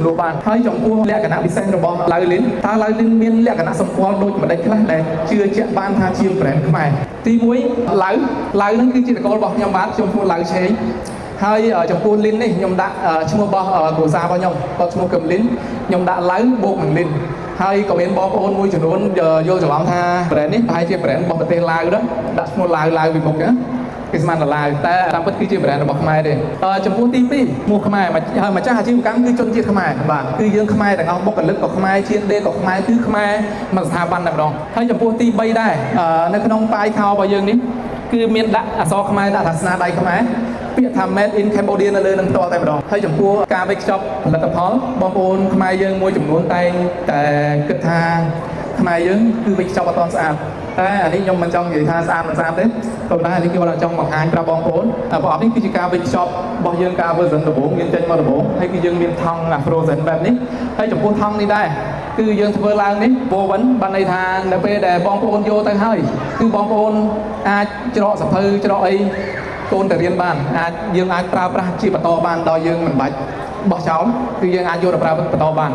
ចំនួនបានហើយចំពោះលក្ខណៈពិសេសរបស់ឡៅលីនតើឡៅលីនមានលក្ខណៈសម្គាល់ដូចម្ដេចខ្លះដែលជឿជាក់បានថាជា brand ខ្មែរទី1ឡៅហ្នឹងគឺជាតកូលរបស់ខ្ញុំបាទខ្ញុំឈ្មោះឡៅឆេងហើយចំពោះលីននេះខ្ញុំដាក់ឈ្មោះរបស់គ្រួសាររបស់ខ្ញុំគាត់ឈ្មោះកឹមលីនខ្ញុំដាក់ឡៅបូកនឹងលីនហើយក៏មានបងប្អូនមួយចំនួនយល់ច្រឡំថា brand នេះប្រហែលជា brand របស់ប្រទេសឡាវđóដាក់ឈ្មោះឡាវពីមុខណាគេស្មានតែឡាវតែតាមពិតគឺជា brand របស់ខ្មែរទេចំពោះទី2ឈ្មោះខ្មែរហើយម្ចាស់អាជីវកម្មគឺជនជាតិខ្មែរបាទគឺយើងខ្មែរទាំងអស់បុគ្គលិកក៏ខ្មែរជាដេក៏ខ្មែរគឺខ្មែរមួយស្ថាប័នតែម្ដងហើយចំពោះទី3ដែរនៅក្នុងប៉ាយខោរបស់យើងនេះគឺមានដាក់អក្សរខ្មែរដាក់ថាស្នាដៃខ្មែរពាក្យថា made in Cambodia នៅលើនឹងផ្ទាល់តែម្ដងហើយចំពោះការវេចខ្ចប់ផលិតផលបងប្អូនខ្មែរយើងមួយចំនួនតែងតែគិតថាខ្មែរយើងគឺវេចខ្ចប់អត់ទាន់ស្អាតតែអានេះខ្ញុំមិនចង់និយាយថាស្អាតមិនស្អាតទេក៏ប៉ុន្តែអានេះខ្ញុំចង់បង្ហាញប្រាប់បងប្អូនប្រអប់នេះគឺជាការវេចខ្ចប់របស់យើងការ version ដំបូងយើងចេញមកដំបូងហើយគឺយើងមានថង់ frozen បែបនេះហើយចំពោះថង់នេះដែរគឺយើងធ្វើឡើងនេះ woven បានន័យថានៅពេលដែលបងប្អូនយកទៅហើយគឺបងប្អូនអាចច្រកសភៅច្រកអីកូនទៅរៀនបានយើងអាចប្រើប្រាស់ជាបន្តបានដោយយើងមិនបាច់បោះចោលគឺយើងអាចយកទៅប្រើបន្តបាន